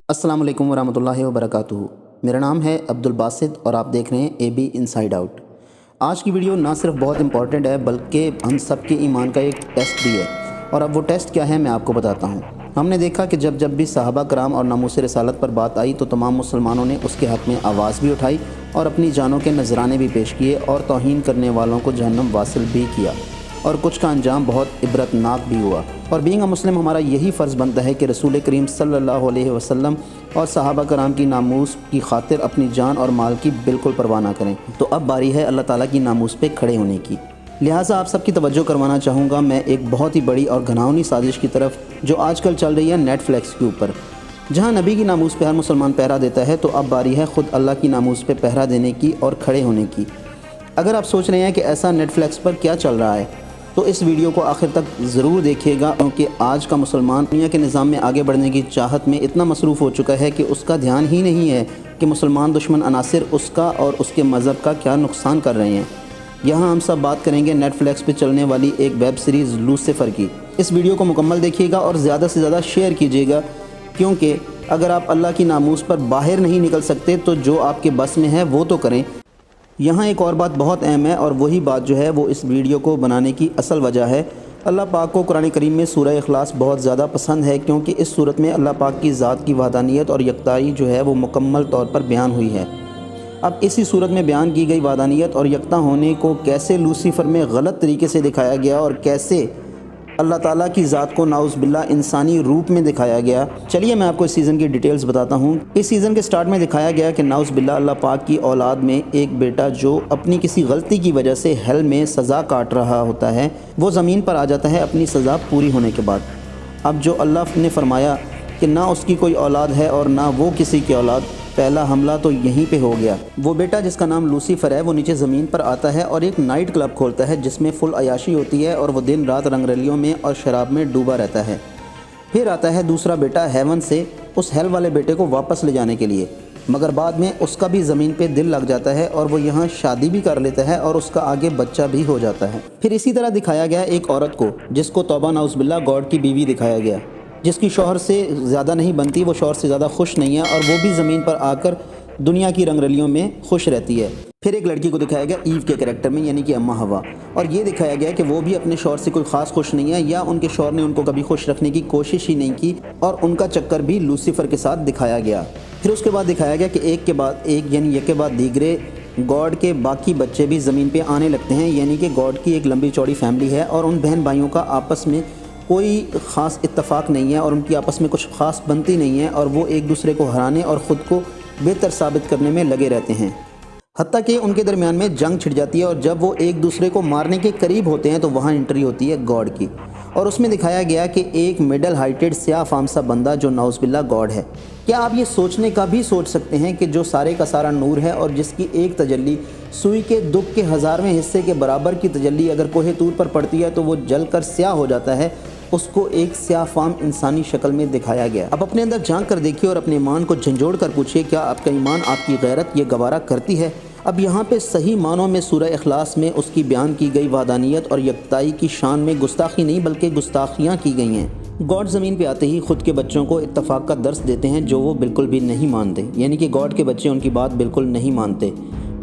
अस्सलाम वालेकुम वरहमतुल्लाहि वबरकातुहू। मेरा नाम है अब्दुल बासित और आप देख रहे हैं AB इनसाइड आउट। आज की वीडियो ना सिर्फ बहुत इंपॉर्टेंट है बल्कि हम सब के ईमान का एक टेस्ट भी है, और अब वो टेस्ट क्या है मैं आपको बताता हूँ। हमने देखा कि जब भी सहाबा कराम और नामूस रिसालत पर बात आई तो तमाम मुसलमानों ने उसके हक़ में आवाज़ भी उठाई और अपनी जानों के नजराने भी पेश किए और तौहीन करने वालों को जहन्नम वासिल भी किया, और कुछ का अंजाम बहुत इबरतनाक भी हुआ। और बीइंग अ मुस्लिम हमारा यही फ़र्ज़ बनता है कि रसूल करीम सल्लल्लाहु अलैहि वसल्लम और सहाबा कराम की नामूस की खातिर अपनी जान और माल की बिल्कुल परवाह ना करें। तो अब बारी है अल्लाह ताला की नामूस पे खड़े होने की। लिहाजा आप सबकी तवज्जो करवाना चाहूँगा मैं एक बहुत ही बड़ी और घिनौनी साजिश की तरफ, जो आजकल चल रही है नेटफ्लिक्स के ऊपर। जहाँ नबी की नामूस पे हर मुसलमान पहरा देता है, तो अब बारी है ख़ुद अल्लाह की नामूस पे पहरा देने की और खड़े होने की। अगर आप सोच रहे हैं कि ऐसा नेटफ्लिक्स पर क्या चल रहा है, तो इस वीडियो को आखिर तक ज़रूर देखिएगा, क्योंकि आज का मुसलमान दुनिया के निज़ाम में आगे बढ़ने की चाहत में इतना मसरूफ़ हो चुका है कि उसका ध्यान ही नहीं है कि मुसलमान दुश्मन अनासिर उसका और उसके मज़हब का क्या नुकसान कर रहे हैं। यहाँ हम सब बात करेंगे नेटफ्लिक्स पे चलने वाली एक वेब सीरीज़ लूसीफर की। इस वीडियो को मुकम्मल देखिएगा और ज़्यादा से ज़्यादा शेयर कीजिएगा, क्योंकि अगर आप अल्लाह की नामूस पर बाहर नहीं निकल सकते तो जो आपके बस में है वो तो करें। यहाँ एक और बात बहुत अहम है, और वही बात जो है वो इस वीडियो को बनाने की असल वजह है। अल्लाह पाक को कुरान करीम में सूरह इखलास बहुत ज़्यादा पसंद है, क्योंकि इस सूरत में अल्लाह पाक की ज़ात की वहदानियत और यकताई जो है वो मुकम्मल तौर पर बयान हुई है। अब इसी सूरत में बयान की गई वहदानियत और यकता होने को कैसे लूसीफर में गलत तरीके से दिखाया गया और कैसे अल्लाह ताला की ज़ात को नाउज़ बिल्लाह इंसानी रूप में दिखाया गया, चलिए मैं आपको इस सीज़न की डिटेल्स बताता हूँ। इस सीज़न के स्टार्ट में दिखाया गया कि नाउज़ बिल्लाह अल्लाह पाक की औलाद में एक बेटा जो अपनी किसी गलती की वजह से हेल में सज़ा काट रहा होता है, वो ज़मीन पर आ जाता है अपनी सज़ा पूरी होने के बाद। अब जो अल्लाह ने फरमाया कि ना उसकी कोई औलाद है और ना वो किसी की औलाद, पहला हमला तो यहीं पे हो गया। वो बेटा जिसका नाम लूसीफर है वो नीचे ज़मीन पर आता है और एक नाइट क्लब खोलता है जिसमें फुल अयाशी होती है, और वो दिन रात रंगरलियों में और शराब में डूबा रहता है। फिर आता है दूसरा बेटा हेवन से उस हेल वाले बेटे को वापस ले जाने के लिए, मगर बाद में उसका भी ज़मीन पे दिल लग जाता है और वो यहाँ शादी भी कर लेता है और उसका आगे बच्चा भी हो जाता है। फिर इसी तरह दिखाया गया एक औरत को जिसको तौबा नाउज़ बिल्लाह गॉड की बीवी दिखाया गया, जिसकी शौहर से ज़्यादा नहीं बनती, वो शौहर से ज़्यादा खुश नहीं है और वो भी ज़मीन पर आकर दुनिया की रंगरलियों में खुश रहती है। फिर एक लड़की को दिखाया गया ईव के कैरेक्टर में, यानी कि अम्मा हवा, और ये दिखाया गया कि वो भी अपने शौहर से कोई ख़ास खुश नहीं है, या उनके शौहर ने उनको कभी खुश रखने की कोशिश ही नहीं की, और उनका चक्कर भी लूसीफर के साथ दिखाया गया। फिर उसके बाद दिखाया गया कि एक के बाद एक यानी एक के बाद दीगरे गॉड के बाकी बच्चे भी ज़मीन पर आने लगते हैं, यानी कि गॉड की एक लंबी चौड़ी फैमिली है और उन बहन भाइयों का आपस में कोई ख़ास इत्तफाक नहीं है और उनकी आपस में कुछ ख़ास बनती नहीं है, और वो एक दूसरे को हराने और ख़ुद को बेहतर साबित करने में लगे रहते हैं। हत्ता कि उनके दरमियान में जंग छिड़ जाती है, और जब वो एक दूसरे को मारने के करीब होते हैं तो वहाँ एंट्री होती है गॉड की, और उसमें दिखाया गया कि एक मिडल हाइटेड स्याह फाम सा बंदा जो नाउज़ बिल्लाह गॉड है। क्या आप ये सोचने का भी सोच सकते हैं कि जो सारे का सारा नूर है और जिसकी एक तजल्ली सुई के दुख के 1000वें हिस्से के बराबर की तजल्ली अगर कोहे तूर पर पड़ती है तो वो जलकर स्याह हो जाता है, उसको एक स्याह फाम इंसानी शक्ल में दिखाया गया। अब अपने अंदर झांक कर देखिए और अपने ईमान को झंझोड़ कर पूछिए, क्या आपका ईमान, आपकी गैरत ये गवारा करती है? अब यहाँ पे सही मानों में सूरह इखलास में उसकी बयान की गई वादानियत और यकताई की शान में गुस्ताखी नहीं बल्कि गुस्ताखियाँ की गई हैं। गॉड ज़मीन पे आते ही ख़ुद के बच्चों को इत्तफाक का दर्स देते हैं जो वो बिल्कुल भी नहीं मानते, यानी कि गॉड के बच्चे उनकी बात बिल्कुल नहीं मानते।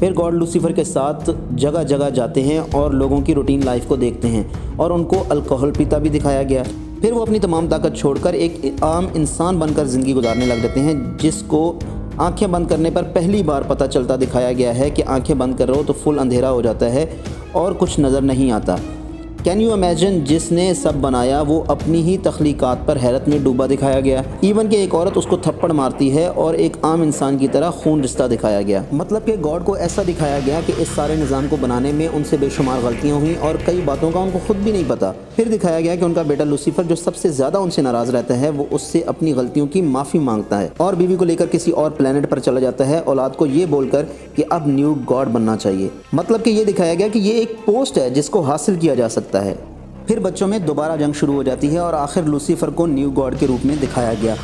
फिर गॉड लूसीफर के साथ जगह जगह जाते हैं और लोगों की रूटीन लाइफ को देखते हैं, और उनको अल्कोहल पीता भी दिखाया गया। फिर वो अपनी तमाम ताकत छोड़कर एक आम इंसान बनकर ज़िंदगी गुजारने लग जाते हैं, जिसको आंखें बंद करने पर पहली बार पता चलता दिखाया गया है कि आंखें बंद कर रहो तो फुल अंधेरा हो जाता है और कुछ नज़र नहीं आता। कैन यू इमेजिन, जिसने सब बनाया वो अपनी ही तख्लीकात पर हैरत में डूबा दिखाया गया। इवन कि एक औरत उसको थप्पड़ मारती है और एक आम इंसान की तरह खून रिश्ता दिखाया गया। मतलब कि गॉड को ऐसा दिखाया गया कि इस सारे निज़ाम को बनाने में उनसे बेशुमार गलतियाँ हुई और कई बातों का उनको खुद भी नहीं पता। फिर दिखाया गया कि उनका बेटा लूसीफर जो सबसे ज़्यादा उनसे नाराज़ रहता है वो उससे अपनी गलतियों की माफ़ी मांगता है और बीवी को लेकर किसी और प्लेनेट पर चला जाता है, औलाद को ये बोलकर कि अब न्यू गॉड बनना चाहिए। मतलब कि ये दिखाया गया कि ये एक पोस्ट है जिसको हासिल किया जा सकता है। फिर बच्चों में दोबारा जंग शुरू हो जाती है और आखिर लूसीफर को न्यू गॉड के रूप में दिखाया गया,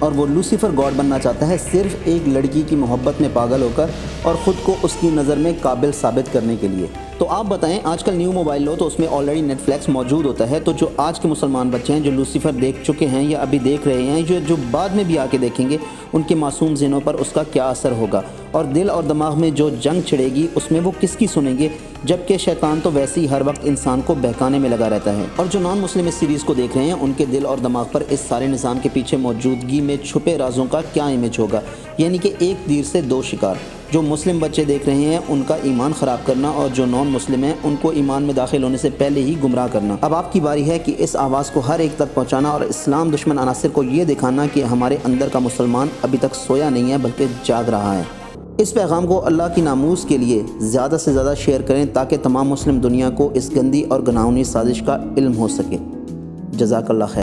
और वो लूसीफर गॉड बनना चाहता है सिर्फ एक लड़की की मोहब्बत में पागल होकर और ख़ुद को उसकी नज़र में काबिल साबित करने के लिए। تو آپ بتائیں، آج کل نیو موبائل لو تو اس میں آلریڈی نیٹ فلیکس موجود ہوتا ہے، تو جو آج کے مسلمان بچے ہیں جو لوسیفر دیکھ چکے ہیں یا ابھی دیکھ رہے ہیں، جو بعد میں بھی آ کے دیکھیں گے، ان کے معصوم ذہنوں پر اس کا کیا اثر ہوگا، اور دل اور دماغ میں جو جنگ چھڑے گی اس میں وہ کس کی سنیں گے، جبکہ شیطان تو ویسے ہی ہر وقت انسان کو بہکانے میں لگا رہتا ہے۔ اور جو نان مسلم اس سیریز کو دیکھ رہے ہیں، ان کے دل اور دماغ پر اس سارے نظام کے پیچھے موجودگی میں چھپے رازوں کا کیا امیج ہوگا، یعنی کہ ایک تیر سے دو شکار۔ جو مسلم بچے دیکھ رہے ہیں ان کا ایمان خراب کرنا، اور جو نان مسلم ہیں ان کو ایمان میں داخل ہونے سے پہلے ہی گمراہ کرنا۔ اب آپ کی باری ہے کہ اس آواز کو ہر ایک تک پہنچانا اور اسلام دشمن عناصر کو یہ دکھانا کہ ہمارے اندر کا مسلمان ابھی تک سویا نہیں ہے بلکہ جاگ رہا ہے۔ اس پیغام کو اللہ کی ناموس کے لیے زیادہ سے زیادہ شیئر کریں تاکہ تمام مسلم دنیا کو اس گندی اور گناہونی سازش کا علم ہو سکے۔ جزاک اللہ خیر۔